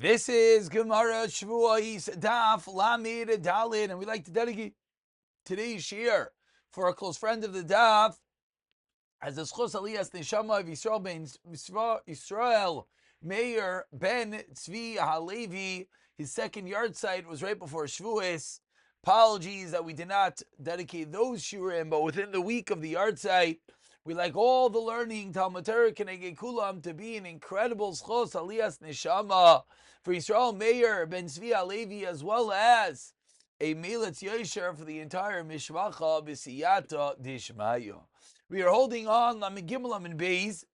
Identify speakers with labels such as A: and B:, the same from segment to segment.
A: This is Gemara Shavuos Daf Lamed Dalid, and we'd like to dedicate today's shir for a close friend of the Daf, as the Lezchut Aliyas Neshama of Yisrael ben Yisrael Meir ben Tzvi Halevi. His second yard site was right before Shavuos. Apologies that we did not dedicate those shiurim, but within the week of the yard site, we like all the learning Talmud Torah Keneged Kulam to be an incredible Lezchut Aliyas Neshama for Yisrael Meir ben Tzvi Halevi, as well as a Meilitz Yosher for the entire Mishmacha B'Siyata Dishmaya. We are holding on Lamed Gimel Lamed Beis.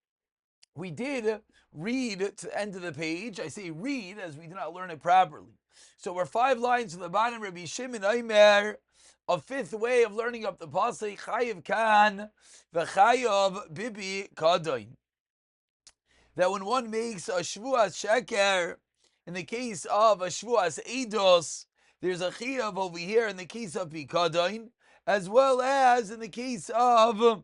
A: We did read to the end of the page. I say read as we did not learn it properly. So we're 5 lines from the bottom. Rabbi Shimon Omer, a fifth way of learning up the pasuk, Chayiv Kan v'Chayav Bibi Kadoin. That when one makes a Shavuos Sheker, in the case of a Shavuos Eidos, there's a Chayav over here in the case of Bikadoin, as well as in the case of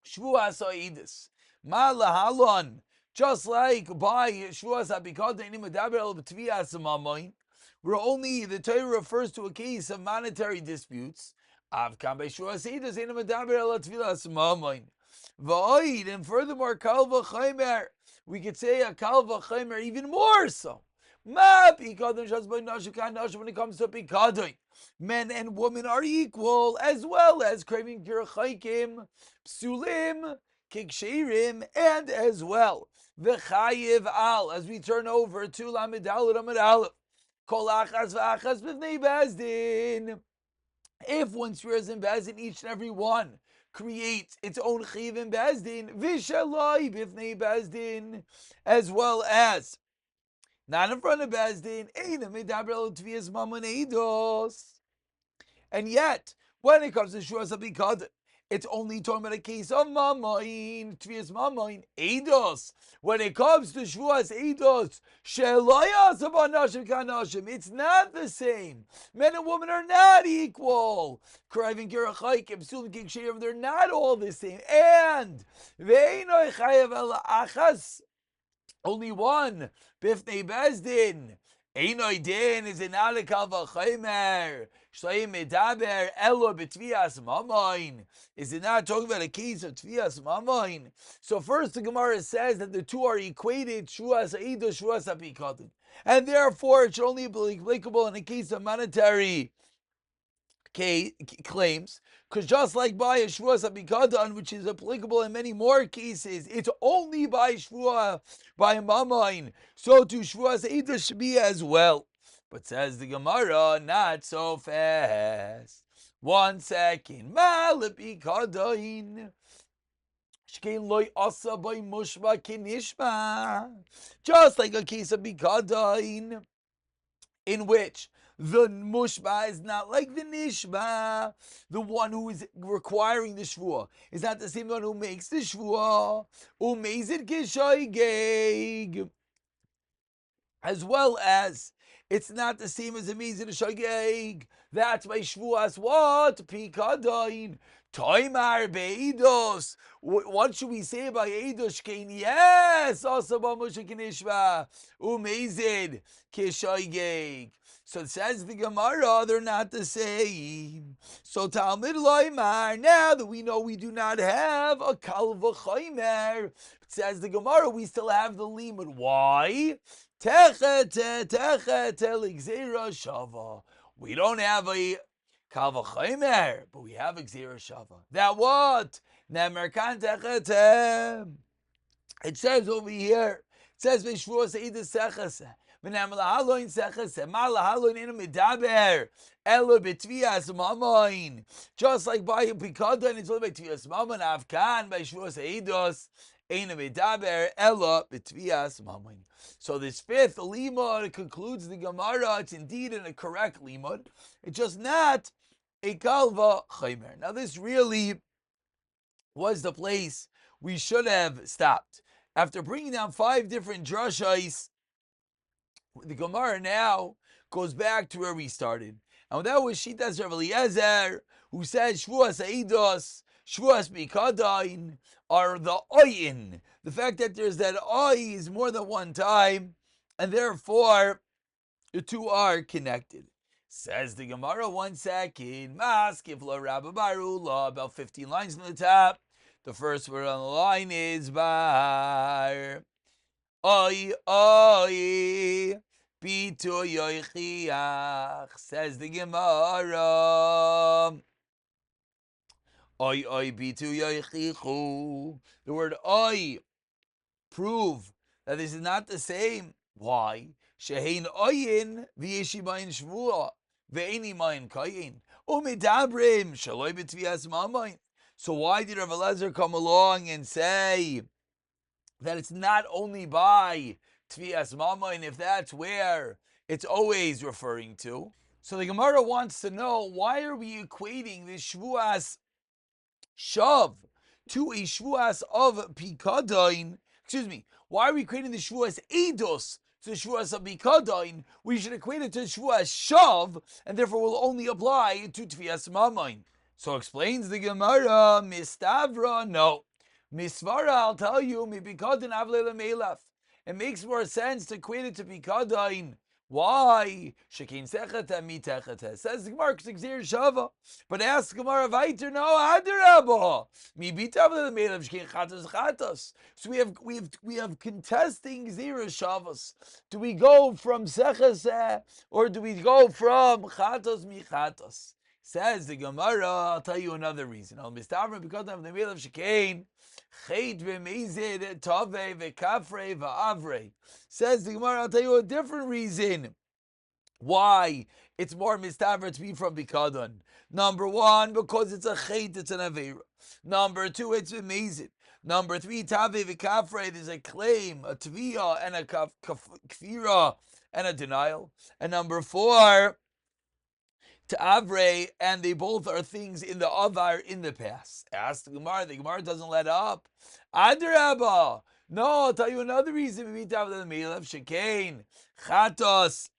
A: Shavuos Eidos. Ma lahalon, just like by Shavuos Bikadoin Imadaber El B'Tviyas Mamoin, where only the Torah refers to a case of monetary disputes. Avkan by Shavuos Eidos Imadaber El B'Tviyas Mamoin. V'oid, and furthermore, kal v'chaymer, we could say a kal v'chaymer even more so. Ma pikadon shas by nashim kan nashim, when it comes to pikadon, men and women are equal, as well as craving kirachaykim, psulim, kikshirim, and as well v'chayiv al. As we turn over to Lamed Daled Amud Aleph, kol achas v'achas b'vnei bezdin. If one swears in bezdin, each and every one creates its own chiv in bezdin, vishaloi b'fnei bezdin, as well as not in front of bezdin, eina medaber el tviyas mamon eidos. And yet, when it comes to shuas habikad, it's only talking about a case of mamoin, tviyas mamoin, eidos. When it comes to Shavuos Eidos, shelayas abanashim kanashim, it's not the same. Men and women are not equal. Kriving kirachaykim, psulim kikshirim, they're not all the same. And ve'inoi chayav el achas, only one, bifnei bezdin. Einoi din is an alekal v'chaymer. Shleim medaber elo b'tviyas mamoin. Is it not talking about a case of tviyas mamoin? So first the Gemara says that the two are equated, Shavuos Eidos, Shavuos Apikadon. And therefore it should only be applicable in a case of monetary claims, because just like by a Shavuos Apikadon, which is applicable in many more cases, it's only by Shavuos, by Mamoin. So to Shavuos Eidos should be as well. But says the Gemara, not so fast. 1 second. Ma lepikadoin. Just like a case of bikadoin, in which the mushba is not like the nishba. The one who is requiring the shvuah is not the same one who makes the shvuah. Umezid kishoygeg. As well as it's not the same as a mezid shogeg. That's by shvuas what? Pikadain. Toimar be'idos. What should we say by eidos kein? Yes, also by Moshe Kinishva. Umezid kishoygeg. So it says the Gemara, they're not the same. So Talmud Loimar, now that we know we do not have a kal v'chaymer, it says the Gemara, we still have the limud. Why? Shava. We don't have a kal v'chaymer, but we have a gzeira shava. That what? Nemer kan techete. It says over here, it says v'shvuos eidos sechase. Just like by a pikadon, it's only by tviyas mamon. Avkan by Shavuos Eidos, eina medaber ela b'tviyas mamon. So this fifth limud concludes the Gemara. It's indeed a correct limud. It's just not a kal v'chaymer. Now this really was the place we should have stopped. After bringing down 5 different drashos, the Gemara now goes back to where we started. And that was Shitas Rav Eliezer, who says Shavuos Eidos, Shavuos Bikadain are the oyin. The fact that there's that oy is more than one time and therefore the two are connected. Says the Gemara, 1 second. Maskifla Rabba Barula, about 15 lines on the top. The first word on the line is bar. Oi, oi, bitu yoichiach. Says the Gemara. Oi, oi, bitu yoichichu. The word oi, prove that this is not the same. Why? Shehein oyin v'yeshimayin shvua ve'eni mayin kayin umidabrim shaloi b'tvias mamayin. So why did Rav Elazar come along and say that it's not only by tvias mamayin, if that's where it's always referring to? So the Gemara wants to know, why are we equating this shvuas shav to a shvuas of pikadain? Excuse me, why are we creating the shvuas eidos to the shvuas of pikadain? We should equate it to shvuas shav, and therefore will only apply to tvias mamain. So explains the Gemara, mistavra, no. Misvara, I'll tell you, mi pikadain avle lemelaf. It makes more sense to equate it to pikadain. Why? Shekin sechet mi techet. Says the Gemara, Gzir Shava. But ask Gemara weiter, no, Adarabah. Mi bitav the made of Shekin chatos chatos. So we have contesting Gzir Shavas. Do we go from seches or do we go from chatos mi chatos? Says the Gemara, I'll tell you another reason. Al mistavra because of the made of Shekin. Chet v'mezid tave v'kafre v'avre. Says the Gemara, I'll tell you a different reason why it's more mistavra to be from Bikadon. Number one, because it's a chet, it's an avera. Number two, it's v'mezid. Number three, tave v'kafre, there's a claim, a tviyah, and a kfira, and a denial. And number four, to Avre, and they both are things in the Avar in the past. Ask the Gemara doesn't let up. Adrabah. No, I'll tell you another reason. Shekain, Chatos.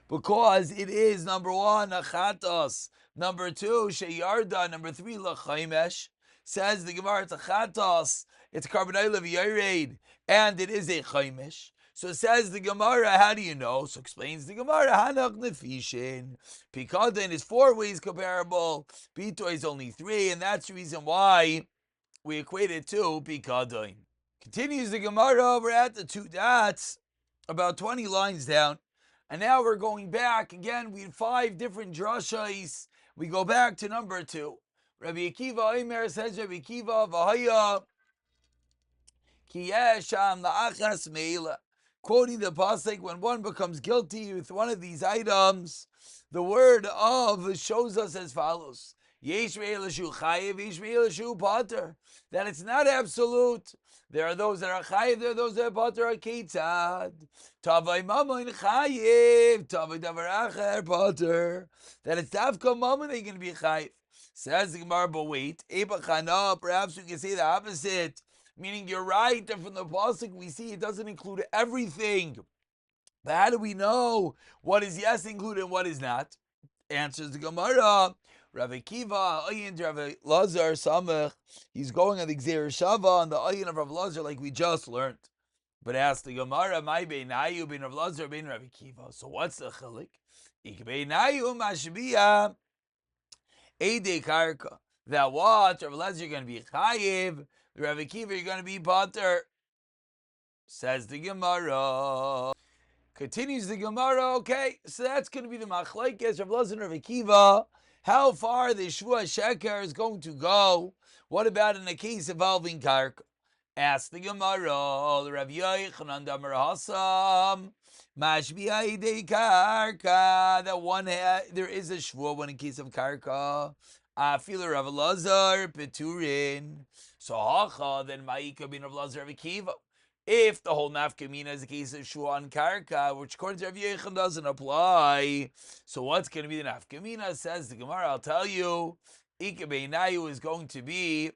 A: Because it is, number one, a Chatos. Number two, Sheyarda. Number three, Lachaimesh. Says the Gemara, it's a Chatos. It's a carbonite of Yared. And it is a Chaimesh. So says the Gemara, how do you know? So explains the Gemara, Hanach Nefishin. Pikadon is 4 ways comparable. Bito is only 3, and that's the reason why we equate it to Pikadon. Continues the Gemara, we're at the 2 dots, about 20 lines down. And now we're going back. Again, we had 5 different drashais. We go back to number 2. Rabbi Akiva Omer says, Rabbi Akiva Vahaya Ki Yesham La'achas Meila. Quoting the pasuk, when one becomes guilty with one of these items, the word of shows us as follows: Yesh ve'elashu chayiv, yesh ve'elashu pater. That it's not absolute. There are those that are chayiv, there are those that are pater. Ketzad tavay mamon chayiv, tavay davar acher pater. That it's davka mamon they're going to be chayiv. Says the Gemara, but wait, ebachana. Perhaps we can say the opposite. Meaning you're right, and from the pasuk we see it doesn't include everything. But how do we know what is yes included and what is not? Answers the Gemara. Rav Akiva, Ayin to Rav Lazar Samech, he's going on the Gzeir Shava on the Ayin of Rav Lazar like we just learned. But ask the Gemara, my beinayu bin Rav Lazar bin Rav Akiva. So what's the chalik? Ik beinayu mashbiya Eidei Karka. That what Rav Lazar you're going to be chayiv. The Rav Akiva, you're going to be pater. Says the Gemara. Continues the Gemara. Okay, so that's going to be the machlekes Rav Lazar and Rav Akiva. How far the Shvua Sheker is going to go. What about in a case involving karka? Ask the Gemara. The Rav Yochanan Damar Hasam. Mashbiya idei karka. That one there is a Shvua when in case of karka. Afil Rav Lazar Peturin. So hacha, then ma'ika bin Rav Lazar Rav Akiva. If the whole nafkamina is a case of shua on karka, which according to Rav Yechon doesn't apply, so what's going to be the nafkamina? Says the Gemara, I'll tell you, ika beinayu is going to be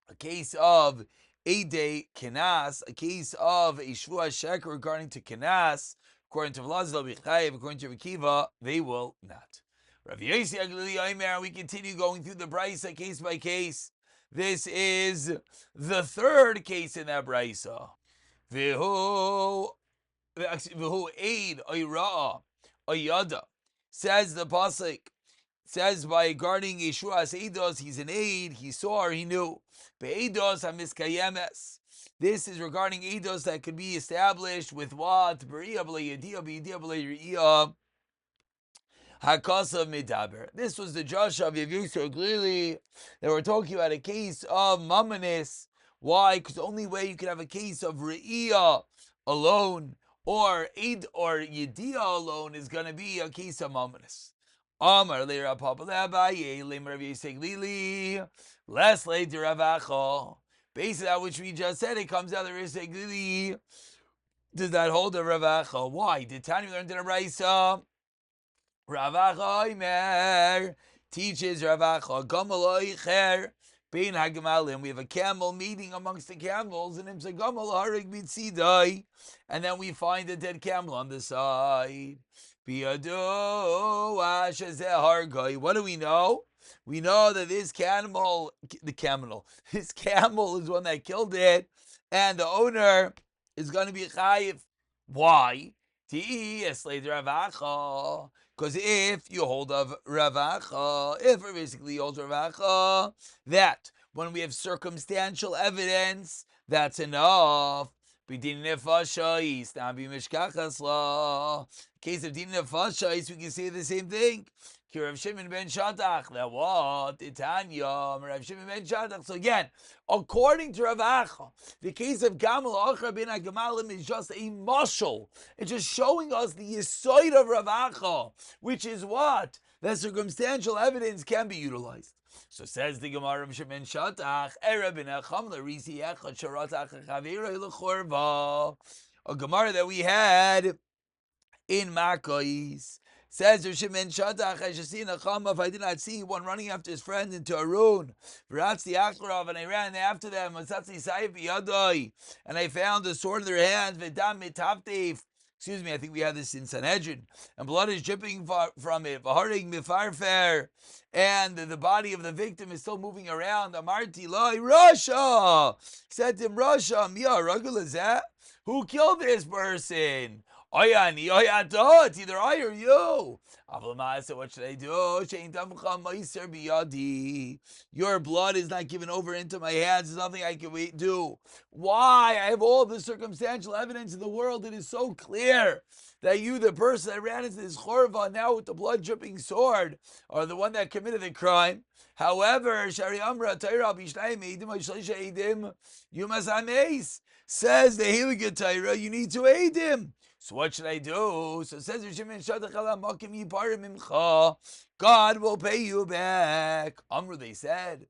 A: a case of Eidei Kenas, a case of a shvua sheker regarding to Kenas. According to Rav Lazar, they'll be chayiv. According to Rav Akiva, they will not. Rav Yossi Aglili Omer, we continue going through the brisa case by case. This is the third case in that brisa. Vihu V'hu aid oira'a oyada. Says the pasuk. Says by guarding Yeshua's eidos, he's an aid. He saw or he knew. Be'eidos hamiskayemes. This is regarding eidos that could be established with what? B'riya b'le yediyah b'yediyah b'le riyah. Hakasa midaber. This was the Josh of Yevusha clearly. They were talking about a case of mamanis. Why? Because the only way you can have a case of re'iyah alone or eid or yediyah alone is going to be a case of mamanis. Amar le'ra papa le'abaye le'mar v'yiseg lili less later ravacho. Based on that which we just said, it comes out of v'yiseg lili. Does that hold a ravacho? Why? Did Tanya learn to the Raisa? Ravacha Omer teaches Ravacha Gamal Oicher Bein Hagamalim. We have a camel meeting amongst the camels, and it's a Gamal Harig Mitzidai, and then we find a dead camel on the side. Biado Ashazeh Hargai. What do we know? We know that this camel is one that killed it, and the owner is going to be chayiv. Why? Because if you hold of Ravacha, if it basically holds Ravacha, that when we have circumstantial evidence, that's enough. Case of din nefashais, we can say the same thing. Rav Shimon ben Shatach, that what? Titania, Rav Shimon ben Shatach. So again, according to Rav Acha, the case of Gamal Achra ben Agamalim is just a mashal. It's just showing us the yisoid of Rav Acha, which is what? That circumstantial evidence can be utilized. So says the Gemara of Shimon Shatach, a Gemara that we had in Makkos. Says Shimon Shatach, I should see in a chama if I did not see one running after his friend into Arun. And I ran after them. And I found a sword in their hands. Excuse me, I think we have this in Sanhedrin. And blood is dripping from it. And the body of the victim is still moving around. Amarti Loi, Russia! Said to him, Russia, who killed this person? It's either I or you. So what should I do? Your blood is not given over into my hands. There's nothing I can do. Why? I have all the circumstantial evidence in the world. It is so clear that you, the person that ran into this chorva now with the blood dripping sword, are the one that committed the crime. However, Shari Amra Taira Bishnaim Eidim you must amaze. Says the Hiliga Taira, you need to aid him. So what should I do? So it says God will pay you back. Amru, they said,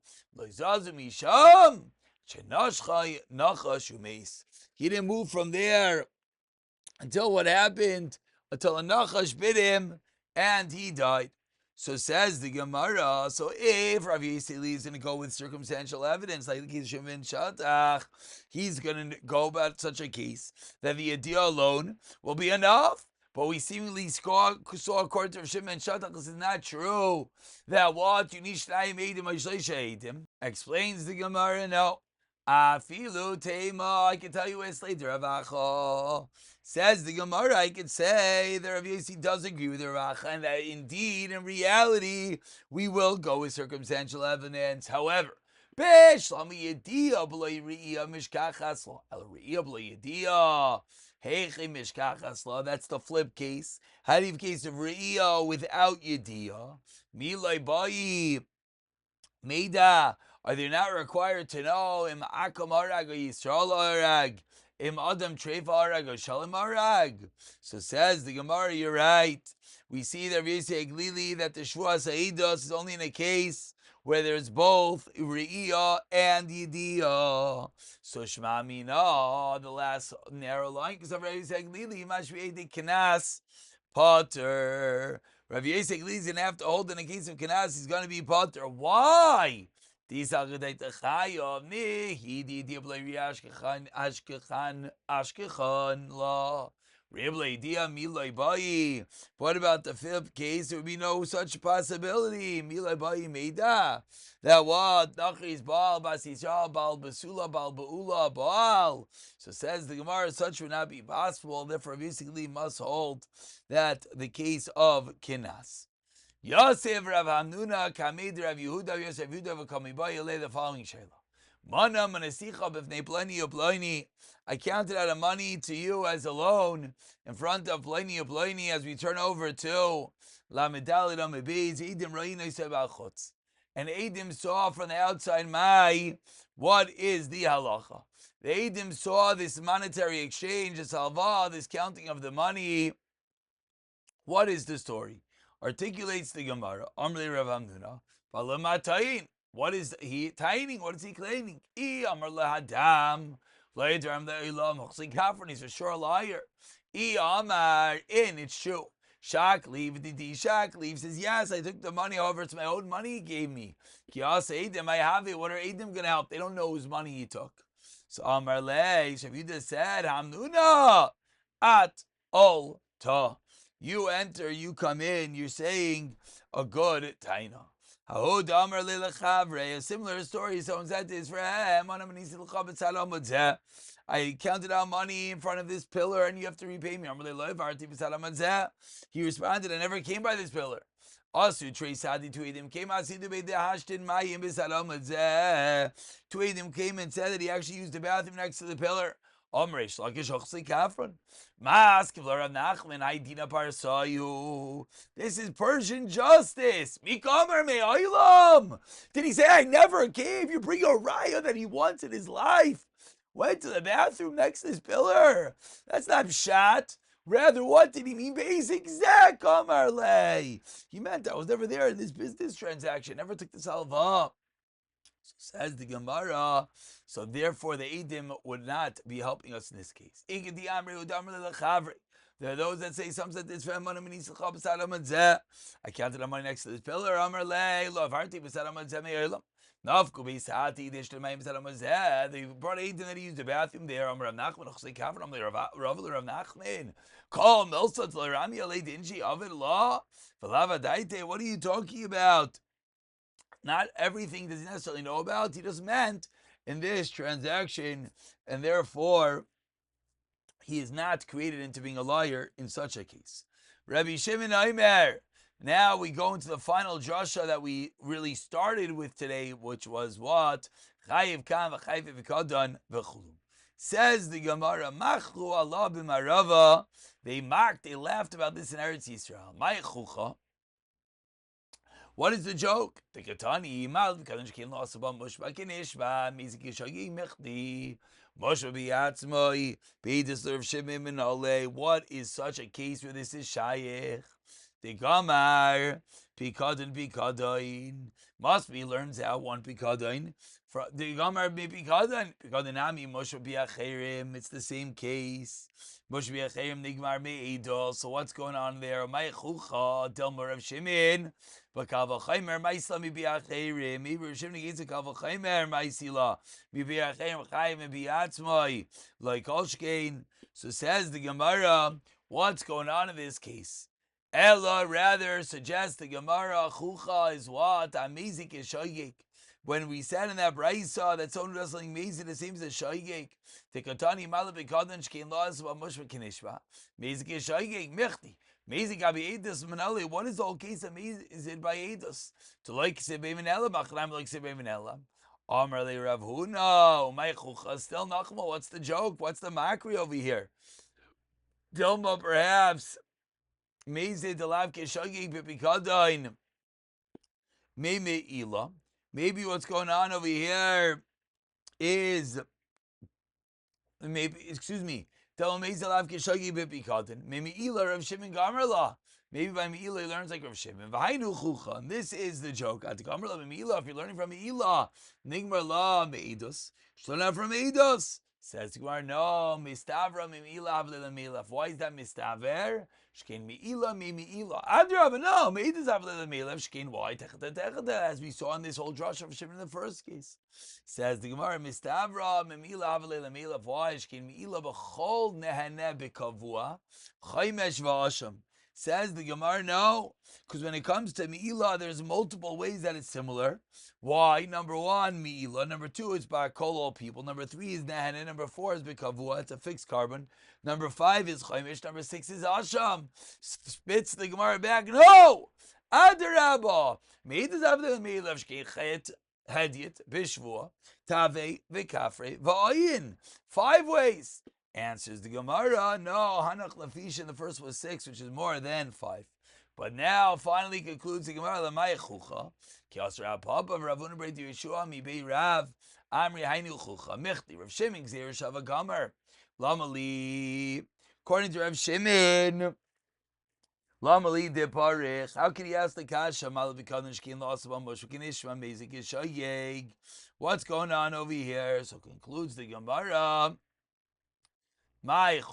A: he didn't move from there until what happened? Until a nachash bit him and he died. So says the Gemara, so if Rav Yisrael is going to go with circumstantial evidence, like the case of Shimon Shatach, he's going to go about such a case that the idea alone will be enough. But we seemingly saw according to Shimon Shatach, this is not true. That what? You need Shnayim Eidim, Shleisha Eidim. Explains the Gemara, no. Afilu Tema, I can tell you it's later, Avacha. Says the Gemara, I could say that Rav Yossi does agree with the Racha, and that indeed, in reality, we will go with circumstantial evidence. However, that's the flip case. How do you have a case of Re'iyah without Yediyah? Milai Bayi Meida. Are they not required to know Im Akam Arag or Yisrael Arag? Im Adam Trefa Arag or Shalom Arag? So says the Gemara, you're right. We see that Glili that the Shavuos Eidos is only in a case where there's both Re'iyah and Yediyah. So Shema Mina, the last narrow line, because Rav Yosef Glili, Mashvi Eidi Kenas, Potter. Rav Yosef Glili is going to have to hold in a case of Kenas, he's going to be Potter. Why? We see the What about the fifth case? There would be no such possibility. That what? Nachris Baal, Bas Yisrael, Baal Basula, Baal Ba'ula, Baal. So says the Gemara, such would not be possible. Therefore, basically must hold that the case of Kinas. Yosef Rav Hamnuna Kamed Rav Yehuda Yosef Yehuda v'Kamibayale the following shayla. Mana manasicha b'fnei pleni u'ploni. I counted out a money to you as a loan in front of pleni u'ploni as we turn over to Lamedalid Amebez Eidim Ra'ina Sebachutz. And Eidim saw from the outside what is the halacha. The Eidim saw this monetary exchange, this halva, this counting of the money. What is the story? Articulates the Gemara. Amrei Rav Hamnuna. Balamatain. What is he taining? What is he claiming? Amar lahadam. He's a sure liar. Amar in. It's true. Shak leave the Shak leave says yes. I took the money. However, it's my own money he gave me. Kias Eidim. I have it. What are Eidim gonna help? They don't know whose money he took. So Amar le. Shavuos said Hamnuna at all ta. You enter, you come in, you're saying a good taina. A similar story, someone said to his friend, I counted out money in front of this pillar and you have to repay me. He responded, I never came by this pillar. Also, two Edim came and said that he actually used the bathroom next to the pillar. This is Persian justice. Did he say, I never came? You bring a raya that he wants in his life. Went to the bathroom next to his pillar. That's not pshat. Rather, what did he mean? Basic zek, Amarle. He meant I was never there in this business transaction. Never took this halva. So says the Gemara. So therefore, the Eidim would not be helping us in this case. There are those that say, some said this I counted the money next to this pillar. They brought Eidim that he used the bathroom there. What are you talking about? Not everything does he necessarily know about. He just meant in this transaction, and therefore he is not created into being a liar in such a case. Rabbi Shimon Omer. Now we go into the final drasha that we really started with today, which was what? Chayiv kan v'chayiv v'kadan v'chulu. Says the Gemara, Machlu Allah b'marava. They mocked, they laughed about this in Eretz Yisrael. Ma'echucha. What is the joke? The Katani, Mal v'kadan shkein lo asabam mushba kinishba mizik yishagi mechdi Moshe bi'atzmoi beidus l'Rav Shimon ben Ole. What is such a case where this is shayich? The Gamar Pikadon must be learns out one Pikadon. The Gamar Pikadon Ami Moshe Biacherim. It's the same case. Moshe Biacherim Nigmar Meidol. So what's going on there? My Chucha Delmar of Shimon. Bakavachaimer Maislami Biacherim. Maybe Rav Shimon against a Kavachaimer Maisila. Biacherim Chaim Biatzmai. Like Olshkein. So says the Gemara, what's going on in this case? Ella rather suggests the Gemara Chucha is what? Amazing is Shoygek. When we said in that Braisa that someone does something amazing, it seems as Shoygek. Tekatani Malabikadan Shkein Laws about Mushva Kinishva. Amazing is Shoygek. Mechti. Amazing Gabi Edus Manali. What is the whole case amazing? Is it by Edus? To like Sebevinella, Machram like Sebevinella. Amar Le Rav Huna. My Chucha still Nachma. What's the joke? What's the mockery over here? Dilma perhaps. Maybe what's going on over here is maybe by Meila he learns like Rav Shimon. And this is the joke. If you're learning from Meila, Nigmar La Meidus. Learn from Meidus. Says the Gemara, no, mistavra mimilav lelamilaf. Why is that mistaver? Shkein miila mimiila. Adrava, no, meidazav lelamilaf. Shkein why techata techata, as we saw in this whole drush of Shimon in the first case. Says the Gemara, mistavra mimilav lelamilaf. Why? Shkein miila b'chol nehane b'kavua chaymesh v'asham. Says the Gemara, no, because when it comes to mi'ilah, there's multiple ways that it's similar. Why? Number one, mi'ilah. Number two, it's by all people. Number three is nehane. Number four is b'kavua. It's a fixed carbon. Number five is chaimish. Number six is asham. Spits the Gemara back. No! Adarabba. Me'idaz avdei mi'ilah shkein chet hediyat b'shvua tavei v'kafrei v'ayin. 5 ways. Answers the Gemara, no, Hanach Lafish in the first was 6, which is more than 5. But now, finally concludes the Gemara, Lamay Chucha, Ki Asra Papa, Ravuna Breit Yeshua, Mi Bei Rav, Amri Hainu Chucha, Michti, Rav Shimon, Gzeir Shava Gomer, Lamali, according to Rav Shimon, Lamali de Parich, how can he ask the Kasha, Malavikadon Shkin Losabam, Moshukin Ishma, Mezik Ishayeg? What's going on over here? So concludes the Gemara, taking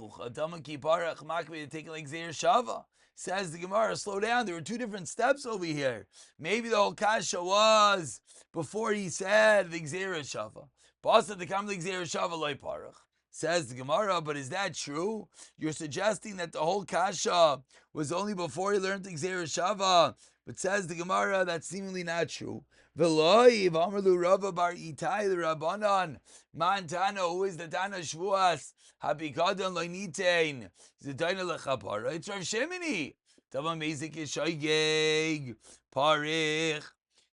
A: like Zeir Shava. Says the Gemara, slow down. There were 2 different steps over here. Maybe the whole kasha was before he said the Zeir Shava. Basa the kam the Zeir Shava loy parach. Says the Gemara, but is that true? You're suggesting that the whole kasha was only before he learned the Zeir Shava. But says the Gemara, that's seemingly not true. V'loi v'amarlu Rava bar Itai the Rabbanan Mantana, who is the Tana Shavuos Habikadon loinitein Zedina lechapara. It's Rav Shimoni. Tava mezik yishayeg parich.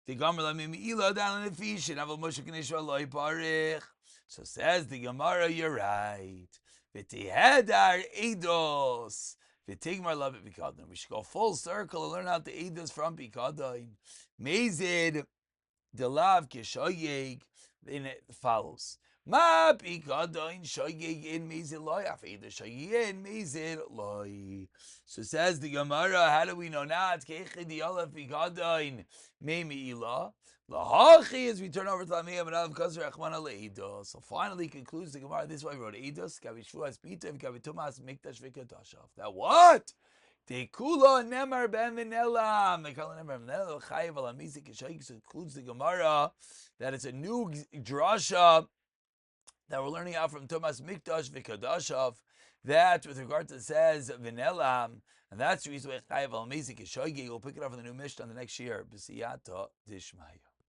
A: The Gemara lamimiila dalan efishin aval Moshe k'neshva loy parich. So says the Gemara, you're right. V'tihedar eidos. V'tigmar love it bikadon. We should go full circle and learn how to eidos from bikadon. Mezid delav k'shayeg. Then it follows. Ma bikadon shayeg in mezid loy. Afeidos shayeg in mezid loy. So says the Gemara, how do we know not? Keichid yalaf bikadon meimi ilah. Lahachi, as we turn over to Lamiyah and Alav Kasser Achmana Leidos. So finally concludes the Gemara. This is why we wrote Eidos, Kavi Shvuas Pita, Kavi Tumas Mikdash Vikadashav. That what? Tekula Nemar Ben Vinela. Mekala Nemar Ben Vinela. Chayiv Alamizik Yishayik. Concludes the Gemara that it's a new drasha that we're learning out from Tumas Mikdash Vikadashav. That with regard to says Vinela. And that's the reason why Chayiv Alamizik Yishayik. We'll pick it up in the new Mishnah the next year. B'siyata Dishmaya.